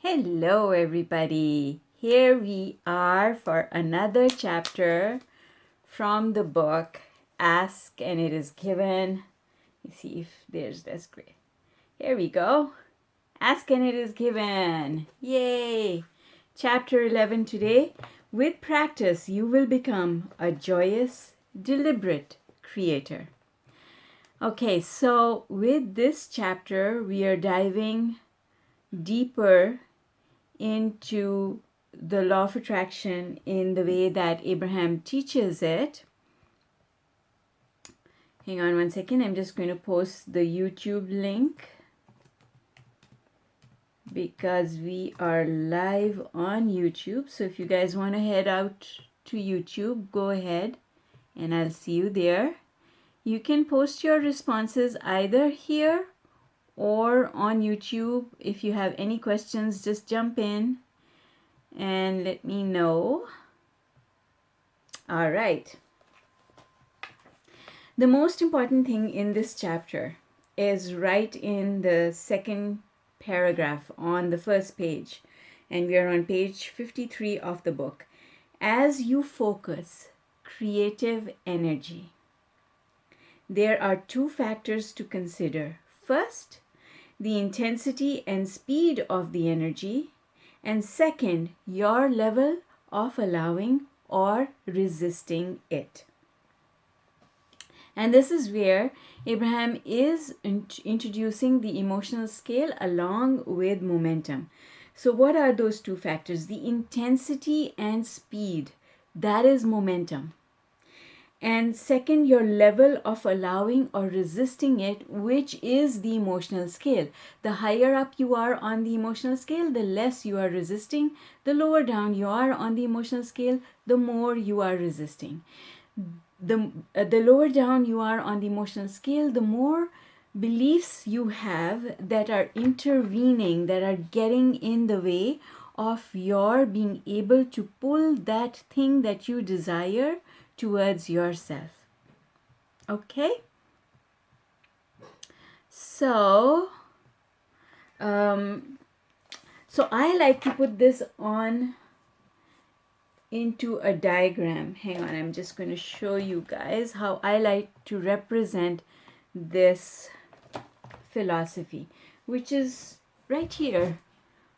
Hello, everybody. Here we are for another chapter from the book Ask and It Is Given. Let me see if that's great. Here we go. Ask and It Is Given. Yay! Chapter 11 today. With practice, you will become a joyous, deliberate creator. Okay, so with this chapter, we are diving deeper into the law of attraction in the way that Abraham teaches it. Hang on one second. I'm just going to post the YouTube link because we are live on YouTube. So if you guys want to head out to YouTube, go ahead and I'll see you there. You can post your responses either here or on YouTube. If you have any questions, just jump in and let me know. All right. The most important thing in this chapter is right in the second paragraph on the first page, and we are on page 53 of the book. As you focus creative energy, there are two factors to consider. First, the intensity and speed of the energy, and second, your level of allowing or resisting it. And this is where Abraham is introducing the emotional scale along with momentum. So what are those two factors? The intensity and speed, that is momentum. And second, your level of allowing or resisting it, which is the emotional scale. The higher up you are on the emotional scale, the less you are resisting. The lower down you are on the emotional scale, the more you are resisting. The lower down you are on the emotional scale, the more beliefs you have that are intervening, that are getting in the way of your being able to pull that thing that you desire towards yourself. Okay? So I like to put this on into a diagram. Hang on, I'm just going to show you guys how I like to represent this philosophy, which is right here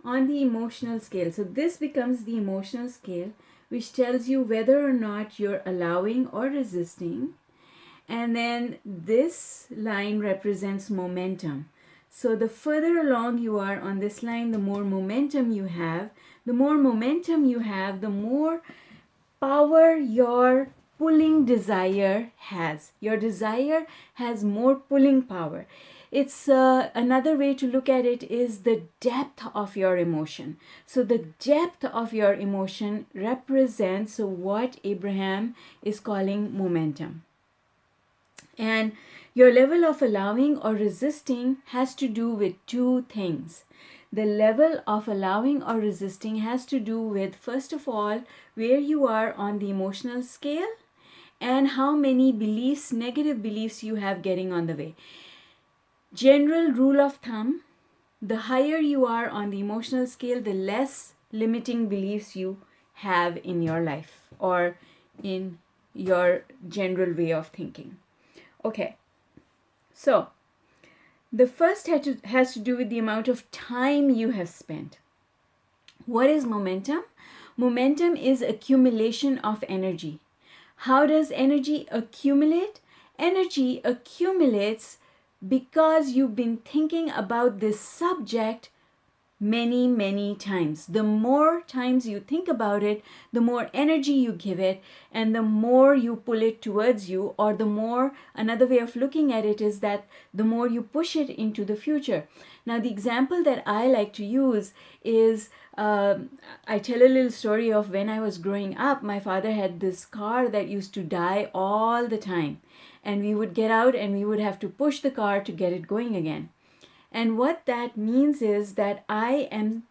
on the emotional scale. So this becomes the emotional scale, which tells you whether or not you're allowing or resisting. And then this line represents momentum. So the further along you are on this line, the more momentum you have. The more momentum you have, the more power your pulling desire has. Your desire has more pulling power. It's another way to look at it is the depth of your emotion. So the depth of your emotion represents what Abraham is calling momentum. And your level of allowing or resisting has to do with two things. The level of allowing or resisting has to do with, first of all, where you are on the emotional scale and how many beliefs, negative beliefs you have getting on the way. General rule of thumb, the higher you are on the emotional scale, the less limiting beliefs you have in your life or in your general way of thinking. Okay, so the first has to do with the amount of time you have spent. What is momentum? Momentum is accumulation of energy. How does energy accumulate? Energy accumulates because you've been thinking about this subject many, many times. The more times you think about it, the more energy you give it, and the more you pull it towards you, or the more, another way of looking at it is that the more you push it into the future. Now, the example that I like to use is, I tell a little story of when I was growing up. My father had this car that used to die all the time, and we would get out and we would have to push the car to get it going again. And what that means is that I am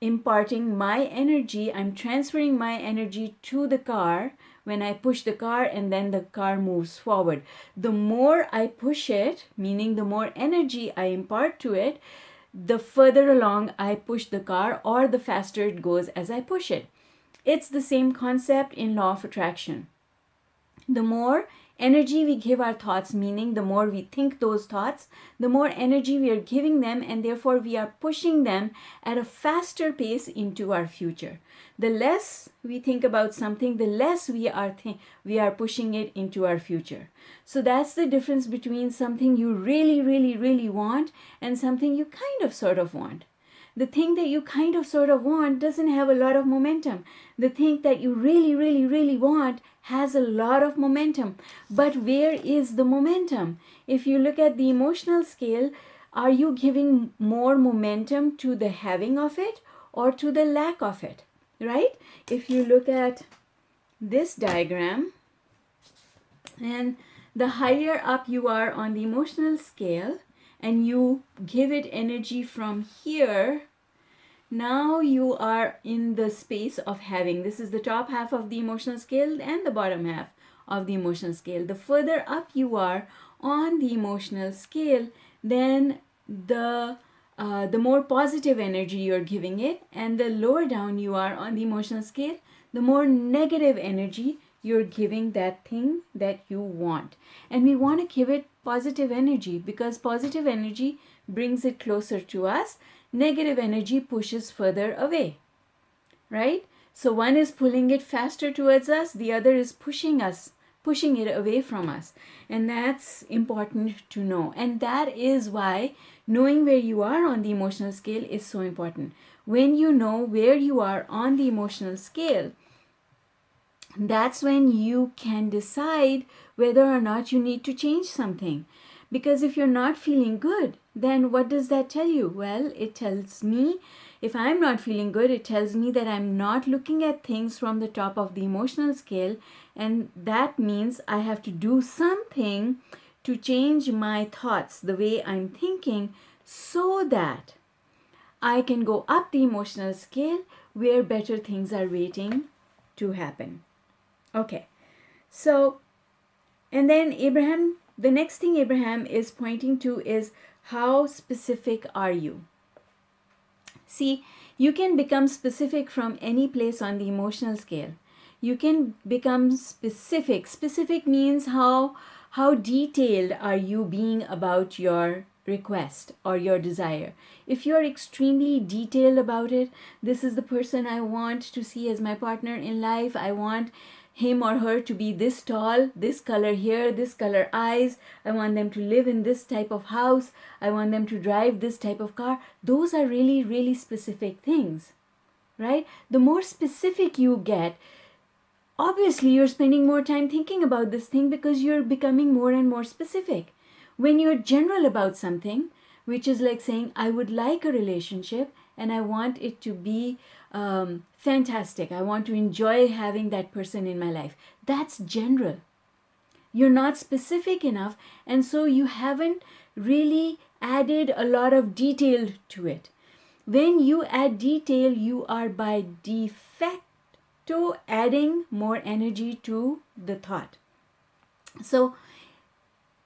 imparting my energy, I'm transferring my energy to the car when I push the car, and then the car moves forward. The more I push it, meaning the more energy I impart to it, the further along I push the car, or the faster it goes as I push it. It's the same concept in law of attraction. The more energy we give our thoughts, meaning the more we think those thoughts, the more energy we are giving them, and therefore we are pushing them at a faster pace into our future. The less we think about something, the less we are pushing it into our future. So that's the difference between something you really, really, really want and something you kind of sort of want. The thing that you kind of sort of want doesn't have a lot of momentum. The thing that you really, really, really want has a lot of momentum. But where is the momentum? If you look at the emotional scale, are you giving more momentum to the having of it or to the lack of it? Right? If you look at this diagram, and the higher up you are on the emotional scale, and you give it energy from here, now you are in the space of having. This is the top half of the emotional scale and the bottom half of the emotional scale. The further up you are on the emotional scale, then the more positive energy you're giving it, and the lower down you are on the emotional scale, the more negative energy you're giving that thing that you want. And we want to give it positive energy because positive energy brings it closer to us. Negative energy pushes further away, right? So one is pulling it faster towards us, the other is pushing it away from us. And that's important to know. And that is why knowing where you are on the emotional scale is so important. When you know where you are on the emotional scale, that's when you can decide whether or not you need to change something. Because if you're not feeling good, then what does that tell you? Well, it tells me, if I'm not feeling good, it tells me that I'm not looking at things from the top of the emotional scale. And that means I have to do something to change my thoughts, the way I'm thinking, so that I can go up the emotional scale where better things are waiting to happen. Okay, so, and then Abraham, the next thing Abraham is pointing to is how specific are you? See, you can become specific from any place on the emotional scale. You can become specific. Specific means how detailed are you being about your request or your desire. If you're extremely detailed about it, this is the person I want to see as my partner in life. I want him or her to be this tall, this color hair, this color eyes. I want them to live in this type of house. I want them to drive this type of car. Those are really, really specific things, right? The more specific you get, obviously you're spending more time thinking about this thing because you're becoming more and more specific. When you're general about something, which is like saying, I would like a relationship and I want it to be fantastic. I want to enjoy having that person in my life. That's general. You're not specific enough, and so you haven't really added a lot of detail to it. When you add detail, you are by defecto adding more energy to the thought. So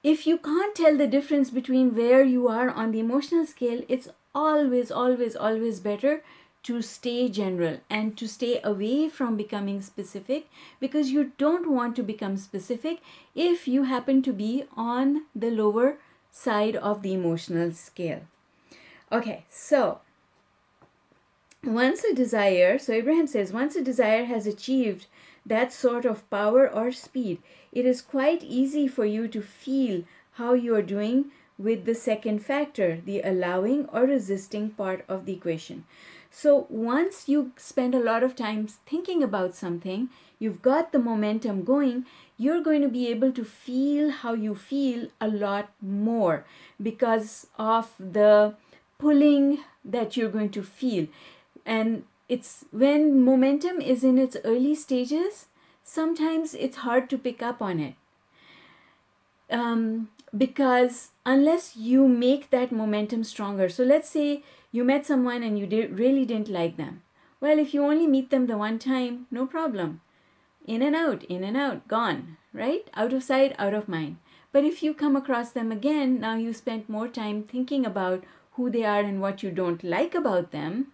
if you can't tell the difference between where you are on the emotional scale, it's always, always, always better to stay general and to stay away from becoming specific, because you don't want to become specific if you happen to be on the lower side of the emotional scale. Okay, so Abraham says, once a desire has achieved that sort of power or speed, it is quite easy for you to feel how you are doing with the second factor, the allowing or resisting part of the equation. So once you spend a lot of time thinking about something, you've got the momentum going, you're going to be able to feel how you feel a lot more because of the pulling that you're going to feel. And it's when momentum is in its early stages, sometimes it's hard to pick up on it. Because unless you make that momentum stronger. So let's say you met someone and you really didn't like them. Well, if you only meet them the one time, no problem. In and out, gone, right? Out of sight, out of mind. But if you come across them again, now you spent more time thinking about who they are and what you don't like about them,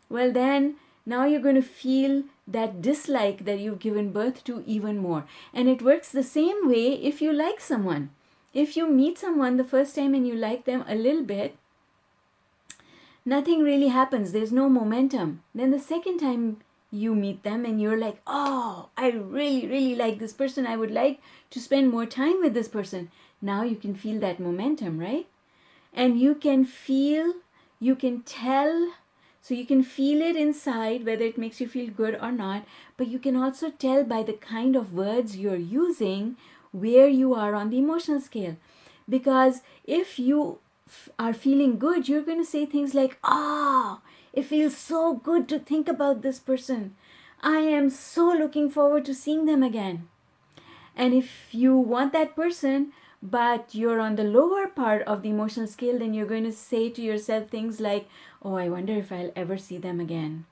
well then now you're going to feel that dislike that you've given birth to even more. And it works the same way if you like someone. If you meet someone the first time and you like them a little bit, nothing really happens. There's no momentum. Then the second time you meet them and you're like, oh, I really, really like this person. I would like to spend more time with this person. Now you can feel that momentum, right? And you can feel, you can tell, so you can feel it inside, whether it makes you feel good or not, but you can also tell by the kind of words you're using where you are on the emotional scale. Because if you are feeling good, you're going to say things like, oh, it feels so good to think about this person. I am so looking forward to seeing them again. And if you want that person, but you're on the lower part of the emotional scale, then you're going to say to yourself things like, oh, I wonder if I'll ever see them again.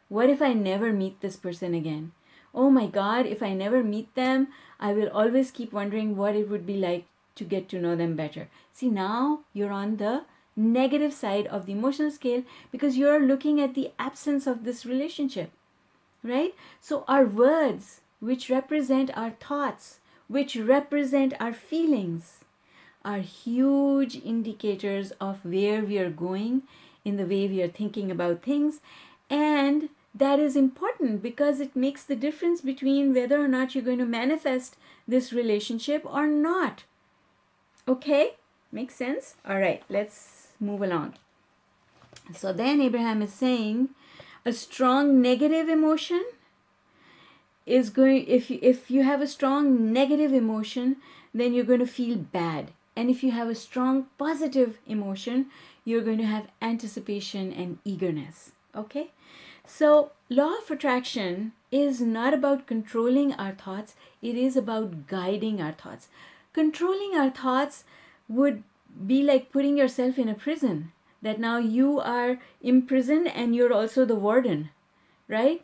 What if I never meet this person again? Oh my God, if I never meet them, I will always keep wondering what it would be like to get to know them better. See, now you're on the negative side of the emotional scale because you're looking at the absence of this relationship, right? So our words, which represent our thoughts, which represent our feelings, are huge indicators of where we are going in the way we are thinking about things. And that is important because it makes the difference between whether or not you're going to manifest this relationship or not. Okay? Makes sense? All right, let's move along. So then Abraham is saying a strong negative emotion is going, if you have a strong negative emotion, then you're going to feel bad. And if you have a strong positive emotion, you're going to have anticipation and eagerness. Okay? So law of attraction is not about controlling our thoughts, it is about guiding our thoughts. Controlling our thoughts would be like putting yourself in a prison, that now you are imprisoned and you're also the warden, right?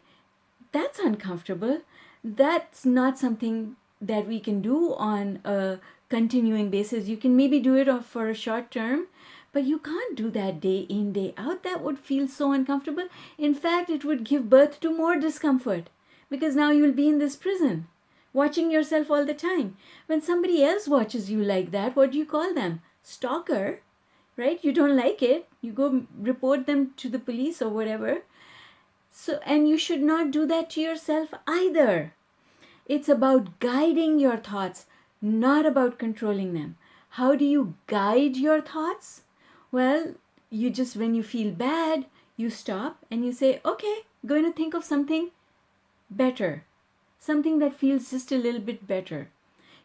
That's uncomfortable. That's not something that we can do on a continuing basis. You can maybe do it for a short term, but you can't do that day in, day out. That would feel so uncomfortable. In fact, it would give birth to more discomfort because now you'll be in this prison, watching yourself all the time. When somebody else watches you like that, what do you call them? Stalker, right? You don't like it. You go report them to the police or whatever. So, and you should not do that to yourself either. It's about guiding your thoughts, not about controlling them. How do you guide your thoughts? Well, you just, when you feel bad, you stop and you say, okay, going to think of something better, something that feels just a little bit better.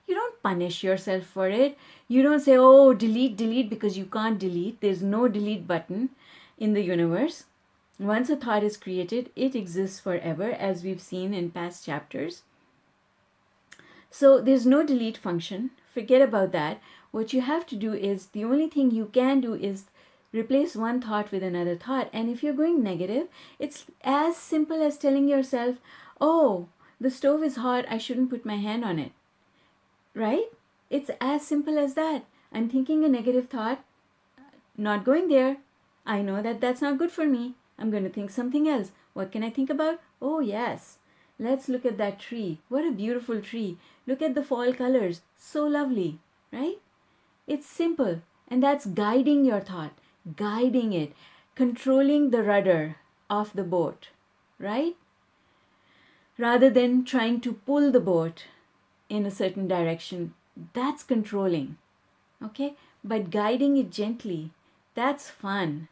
You don't punish yourself for it. You don't say, oh, delete, delete, because you can't delete. There's no delete button in the universe. Once a thought is created, it exists forever, as we've seen in past chapters. So there's no delete function. Forget about that. What you have to do is, the only thing you can do is replace one thought with another thought. And if you're going negative, it's as simple as telling yourself, oh, the stove is hot, I shouldn't put my hand on it. Right? It's as simple as that. I'm thinking a negative thought, not going there. I know that that's not good for me. I'm going to think something else. What can I think about? Oh, yes. Let's look at that tree. What a beautiful tree. Look at the fall colors. So lovely, right? It's simple. And that's guiding your thought, guiding it, controlling the rudder of the boat, right? Rather than trying to pull the boat in a certain direction. That's controlling, okay? But guiding it gently, that's fun.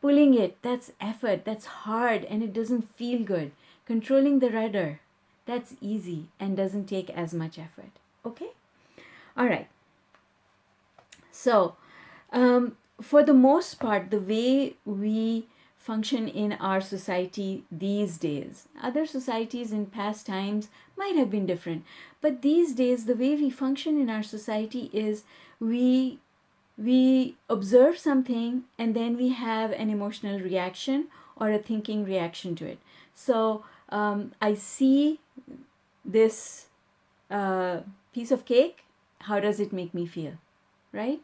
Pulling it, that's effort, that's hard, and it doesn't feel good. Controlling the rudder, that's easy and doesn't take as much effort, okay? All right. So, for the most part, the way we function in our society these days, other societies in past times might have been different, but these days the way we function in our society is we observe something and then we have an emotional reaction or a thinking reaction to it. So I see this piece of cake, how does it make me feel, right?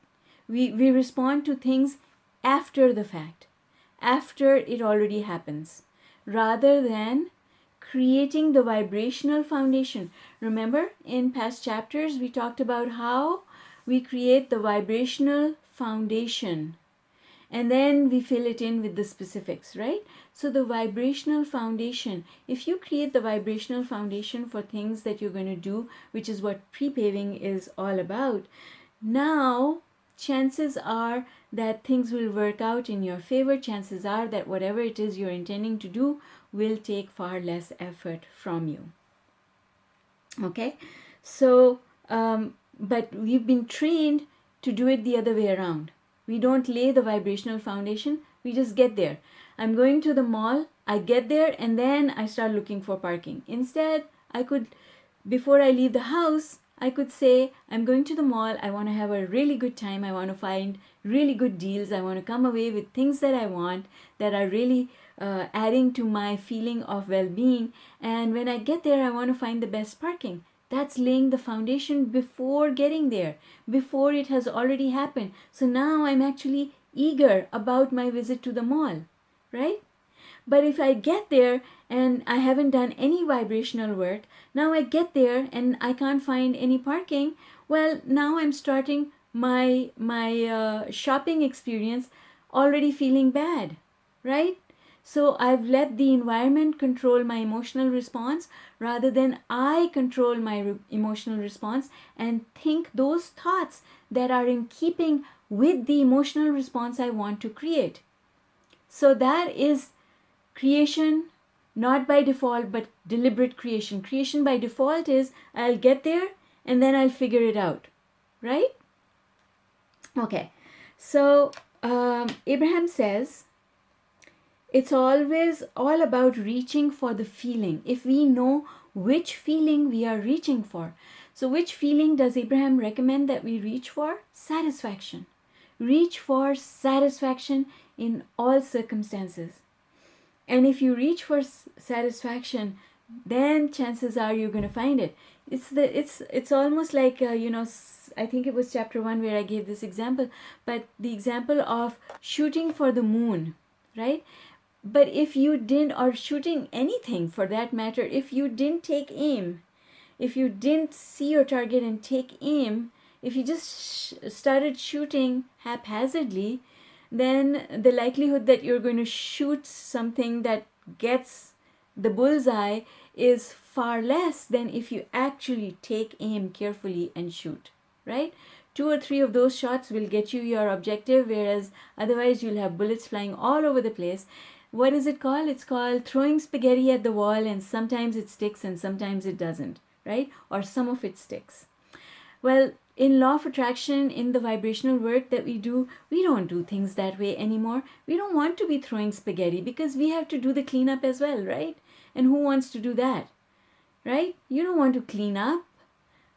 We respond to things after the fact, after it already happens, rather than creating the vibrational foundation. Remember, in past chapters, we talked about how we create the vibrational foundation and then we fill it in with the specifics, right? So the vibrational foundation, if you create the vibrational foundation for things that you're going to do, which is what pre-paving is all about, now chances are that things will work out in your favor. Chances are that whatever it is you're intending to do will take far less effort from you. Okay, so but we've been trained to do it the other way around. We don't lay the vibrational foundation, we just get there. I'm going to the mall, I get there, and then I start looking for parking. Instead, I could, before I leave the house, I could say, I'm going to the mall, I want to have a really good time, I want to find really good deals, I want to come away with things that I want, that are really adding to my feeling of well-being. And when I get there, I want to find the best parking. That's laying the foundation before getting there, before it has already happened. So now I'm actually eager about my visit to the mall, right? But if I get there and I haven't done any vibrational work, now I get there and I can't find any parking, well, now I'm starting my shopping experience already feeling bad, right? So I've let the environment control my emotional response rather than I control my emotional response and think those thoughts that are in keeping with the emotional response I want to create. So that is creation, not by default, but deliberate creation. Creation by default is I'll get there and then I'll figure it out, right? Okay, so Abraham says, it's always all about reaching for the feeling. If we know which feeling we are reaching for. So which feeling does Abraham recommend that we reach for? Satisfaction. Reach for satisfaction in all circumstances. And if you reach for satisfaction, then chances are you're going to find it. It's almost like, I think it was chapter 1 where I gave this example, but the example of shooting for the moon, right? But if you didn't, or shooting anything for that matter, if you didn't take aim, if you didn't see your target and take aim, if you just started shooting haphazardly, then the likelihood that you're going to shoot something that gets the bullseye is far less than if you actually take aim carefully and shoot, right? 2 or 3 of those shots will get you your objective, whereas otherwise you'll have bullets flying all over the place. What is it called? It's called throwing spaghetti at the wall, and sometimes it sticks and sometimes it doesn't, right? Or some of it sticks. Well, in law of attraction, in the vibrational work that we don't do things that way anymore. We don't want to be throwing spaghetti because we have to do the cleanup as well, right? And who wants to do that, right? You don't want to clean up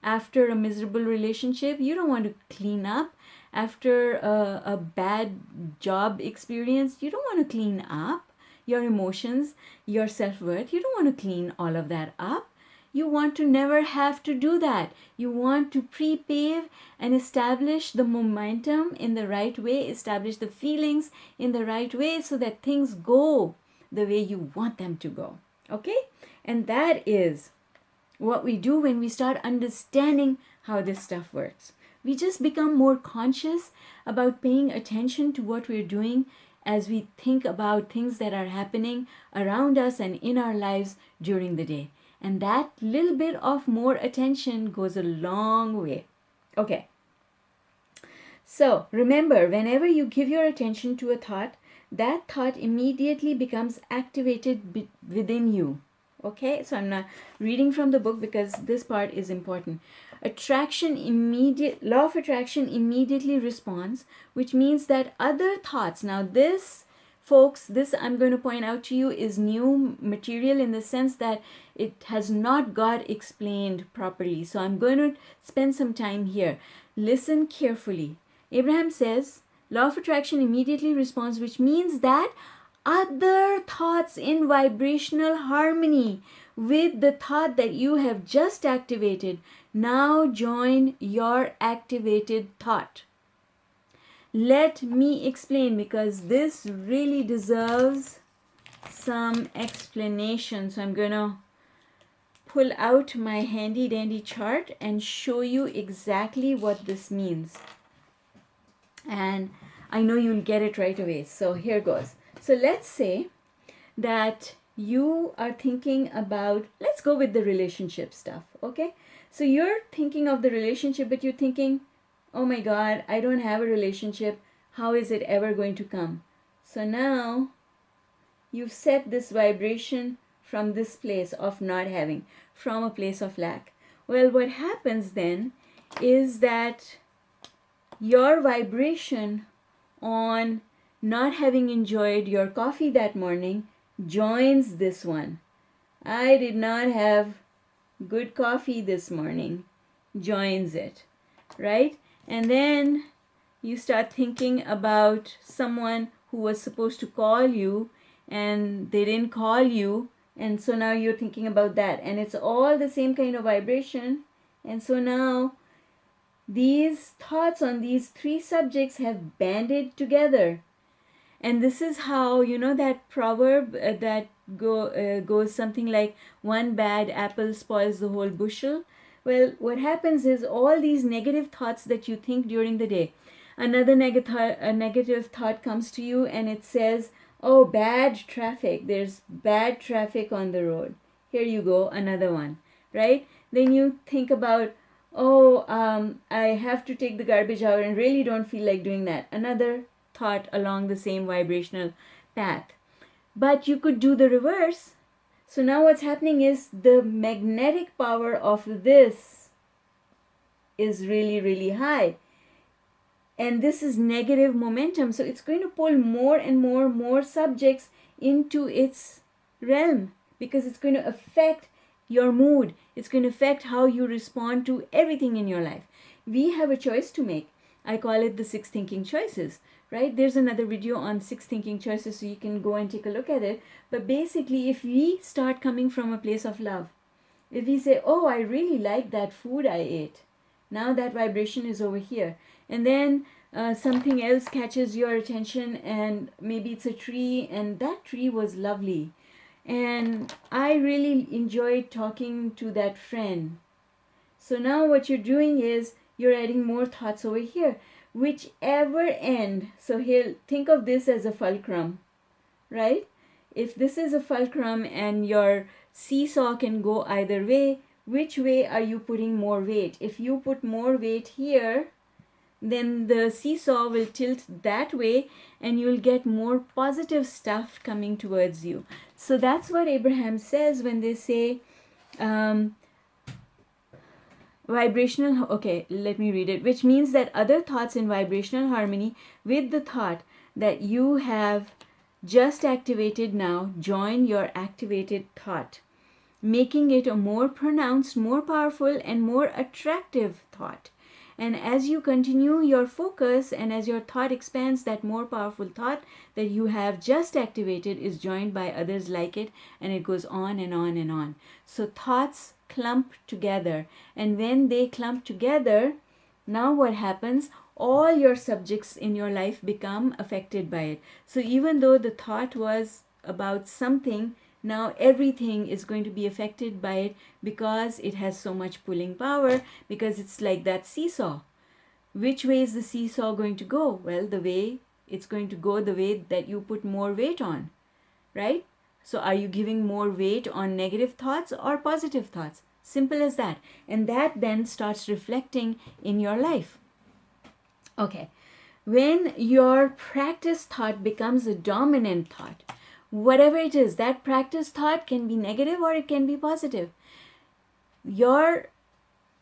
after a miserable relationship. You don't want to clean up after a bad job experience. You don't want to clean up your emotions, your self-worth. You don't want to clean all of that up. You want to never have to do that. You want to pre-pave and establish the momentum in the right way, establish the feelings in the right way so that things go the way you want them to go. Okay? And that is what we do when we start understanding how this stuff works. We just become more conscious about paying attention to what we're doing as we think about things that are happening around us and in our lives during the day. And that little bit of more attention goes a long way. Okay. So remember, whenever you give your attention to a thought, that thought immediately becomes activated within you. Okay, so I'm not reading from the book because this part is important. Law of attraction immediately responds, which means that other thoughts, now this, folks, this I'm going to point out to you is new material in the sense that it has not got explained properly. So I'm going to spend some time here. Listen carefully. Abraham says, law of attraction immediately responds, which means that other thoughts in vibrational harmony with the thought that you have just activated now join your activated thought. let me explain, because this really deserves some explanation. So I'm gonna pull out my handy dandy chart and show you exactly what this means. And I know you'll get it right away. So here goes. So let's say that you are thinking about, let's go with the relationship stuff, okay? So you're thinking of the relationship, but you're thinking, oh my God, I don't have a relationship. How is it ever going to come? So now you've set this vibration from this place of not having, from a place of lack. Well, what happens then is that your vibration on not having enjoyed your coffee that morning joins this one. I did not have good coffee this morning. Joins it, right? And then you start thinking about someone who was supposed to call you and they didn't call you, and so now you're thinking about that, and it's all the same kind of vibration. And so now these thoughts on these three subjects have banded together. And this is how, you know, that proverb that goes something like, one bad apple spoils the whole bushel. Well, what happens is all these negative thoughts that you think during the day, another negative thought comes to you and it says, oh, bad traffic, there's bad traffic on the road. Here you go, another one, right? Then you think about, oh, I have to take the garbage out and really don't feel like doing that. Another thought along the same vibrational path. But you could do the reverse. So now what's happening is the magnetic power of this is really, really high. And this is negative momentum. So it's going to pull more and more subjects into its realm, because it's going to affect your mood. It's going to affect how you respond to everything in your life. We have a choice to make. I call it the 6 thinking choices, right? There's another video on 6 thinking choices, so you can go and take a look at it. But basically, if we start coming from a place of love, if we say, oh, I really like that food I ate, now that vibration is over here. And then something else catches your attention, and maybe it's a tree, and that tree was lovely. And I really enjoyed talking to that friend. So now what you're doing is you're adding more thoughts over here. Whichever end, so here, think of this as a fulcrum, right? If this is a fulcrum and your seesaw can go either way, which way are you putting more weight? If you put more weight here, then the seesaw will tilt that way and you'll get more positive stuff coming towards you. So that's what Abraham says when they say vibrational, okay, let me read it, which means that other thoughts in vibrational harmony with the thought that you have just activated now join your activated thought, making it a more pronounced, more powerful, and more attractive thought. And as you continue your focus and as your thought expands, that more powerful thought that you have just activated is joined by others like it, and it goes on and on and on. So thoughts clump together, and when they clump together, now what happens? All your subjects in your life become affected by it. So even though the thought was about something, now everything is going to be affected by it, because it has so much pulling power, because it's like that seesaw. Which way is the seesaw going to go? Well, the way it's going to go, the way that you put more weight on, right? So are you giving more weight on negative thoughts or positive thoughts? Simple as that. And that then starts reflecting in your life. Okay. When your practice thought becomes a dominant thought, whatever it is, that practice thought can be negative or it can be positive. Your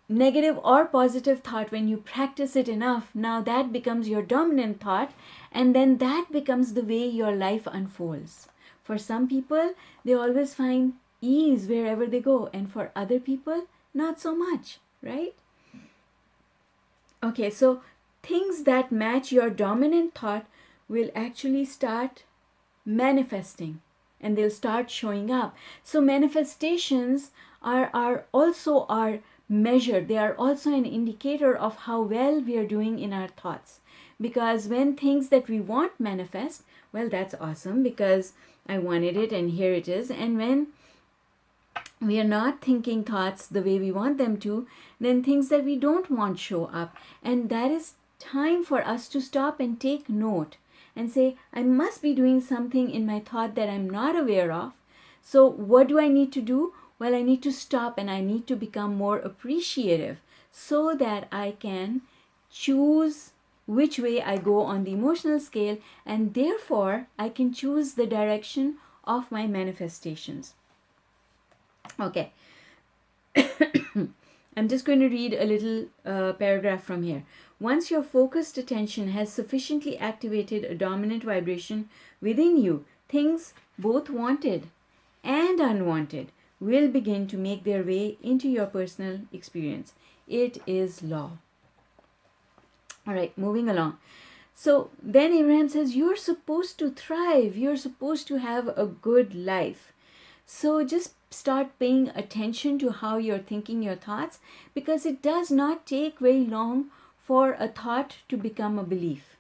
negative or positive thought, when you practice it enough, now that becomes your dominant thought, and then that becomes the way your life unfolds. For some people, they always find ease wherever they go, and for other people, not so much, right? Okay, so things that match your dominant thought will actually start manifesting, and they'll start showing up. So manifestations are also our measure. They are also an indicator of how well we are doing in our thoughts. because when things that we want manifest, well, that's awesome because I wanted it and here it is. And when we are not thinking thoughts the way we want them to, then things that we don't want show up. And that is time for us to stop and take note and say, I must be doing something in my thought that I'm not aware of. So what do I need to do? Well, I need to stop and I need to become more appreciative so that I can choose which way I go on the emotional scale, and therefore I can choose the direction of my manifestations. Okay. I'm just going to read a little paragraph from here. Once your focused attention has sufficiently activated a dominant vibration within you, things both wanted and unwanted will begin to make their way into your personal experience. It is law. All right, moving along. So then Abraham says, you're supposed to thrive. You're supposed to have a good life. So just start paying attention to how you're thinking your thoughts, because it does not take very long for a thought to become a belief.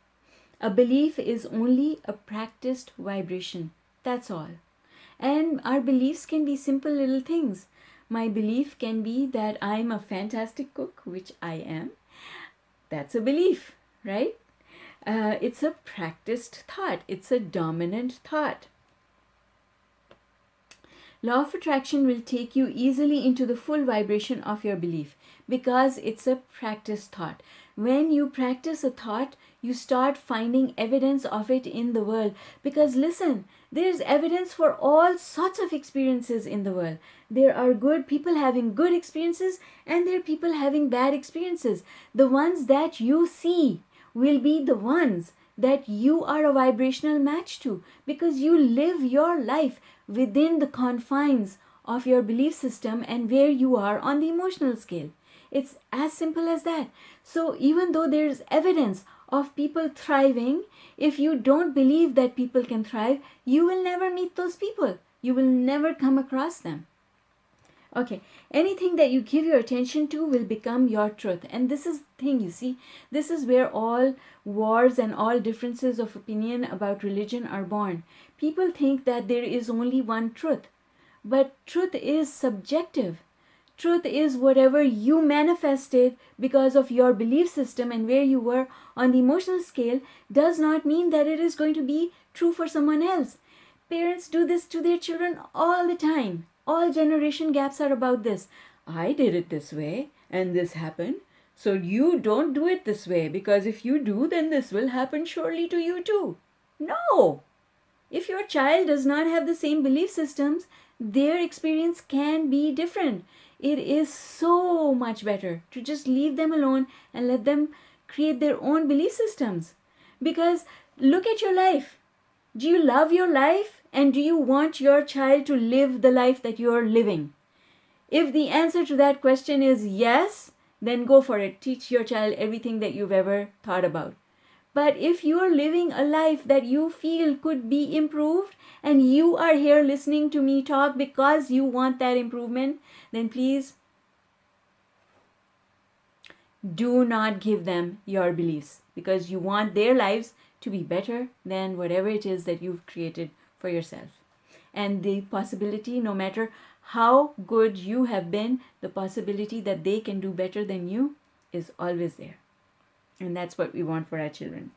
A belief is only a practiced vibration. That's all. And our beliefs can be simple little things. My belief can be that I'm a fantastic cook, which I am. That's a belief, right? It's a practiced thought. It's a dominant thought. Law of attraction will take you easily into the full vibration of your belief because it's a practiced thought. When you practice a thought, you start finding evidence of it in the world. Because listen, there's evidence for all sorts of experiences in the world. There are good people having good experiences and there are people having bad experiences. The ones that you see will be the ones that you are a vibrational match to, because you live your life within the confines of your belief system and where you are on the emotional scale. It's as simple as that. So even though there's evidence of people thriving, if you don't believe that people can thrive, you will never meet those people. You will never come across them. Okay, anything that you give your attention to will become your truth. And this is the thing, you see, this is where all wars and all differences of opinion about religion are born. People think that there is only one truth, but truth is subjective. Truth is whatever you manifested because of your belief system and where you were on the emotional scale does not mean that it is going to be true for someone else. Parents do this to their children all the time. All generation gaps are about this. I did it this way and this happened. So you don't do it this way, because if you do, then this will happen surely to you too. No! If your child does not have the same belief systems, their experience can be different. It is so much better to just leave them alone and let them create their own belief systems. Because look at your life. Do you love your life? And do you want your child to live the life that you're living? If the answer to that question is yes, then go for it. Teach your child everything that you've ever thought about. But if you're living a life that you feel could be improved and you are here listening to me talk because you want that improvement, then please do not give them your beliefs, because you want their lives to be better than whatever it is that you've created for yourself. And the possibility, no matter how good you have been, the possibility that they can do better than you is always there. And that's what we want for our children.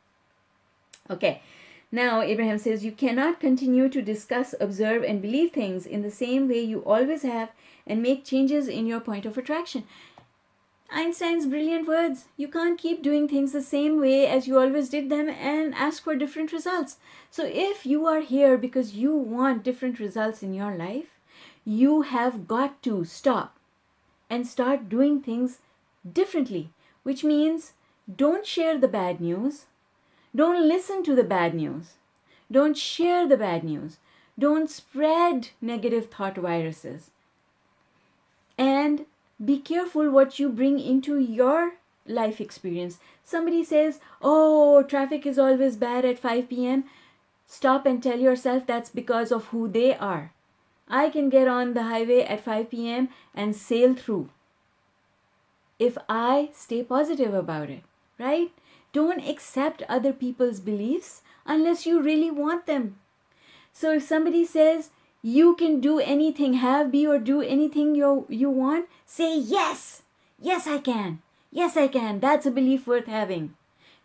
Okay, now Abraham says, you cannot continue to discuss, observe, and believe things in the same way you always have and make changes in your point of attraction. Einstein's brilliant words. You can't keep doing things the same way as you always did them and ask for different results. So if you are here because you want different results in your life, you have got to stop and start doing things differently, which means don't share the bad news. Don't listen to the bad news. Don't share the bad news. Don't spread negative thought viruses. And be careful what you bring into your life experience. Somebody says, oh, traffic is always bad at 5 p.m. Stop and tell yourself that's because of who they are. I can get on the highway at 5 p.m. and sail through if I stay positive about it, right? Don't accept other people's beliefs unless you really want them. So if somebody says you can do anything, have, be, or do anything you want, say yes. Yes, I can. Yes, I can. That's a belief worth having.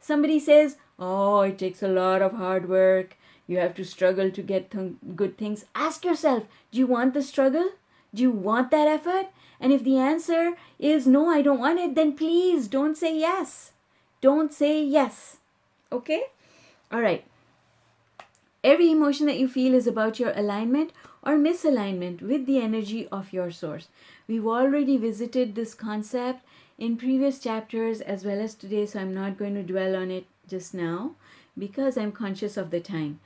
Somebody says, oh, it takes a lot of hard work. You have to struggle to get good things. Ask yourself, do you want the struggle? Do you want that effort? And if the answer is no, I don't want it, then please don't say yes. Don't say yes. Okay? All right. Every emotion that you feel is about your alignment or misalignment with the energy of your source. We've already visited this concept in previous chapters as well as today, so I'm not going to dwell on it just now because I'm conscious of the time.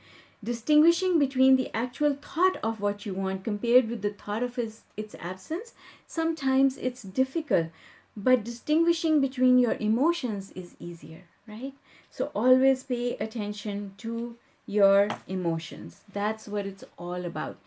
Distinguishing between the actual thought of what you want compared with the thought of its absence, sometimes it's difficult, but distinguishing between your emotions is easier, right? So always pay attention to your emotions. That's what it's all about.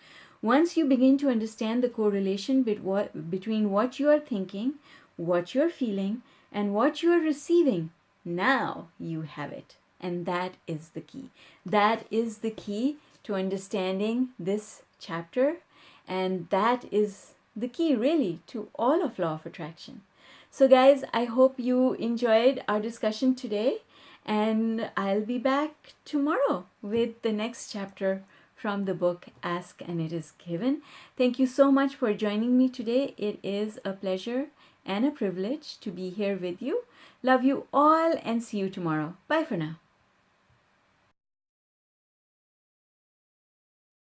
Once you begin to understand the correlation between what you are thinking, what you're feeling, and what you are receiving, now you have it. And that is the key. That is the key to understanding this chapter. And that is the key, really, to all of Law of Attraction. So, guys, I hope you enjoyed our discussion today. And I'll be back tomorrow with the next chapter from the book Ask and It Is Given. Thank you so much for joining me today. It is a pleasure and a privilege to be here with you. Love you all and see you tomorrow. Bye for now.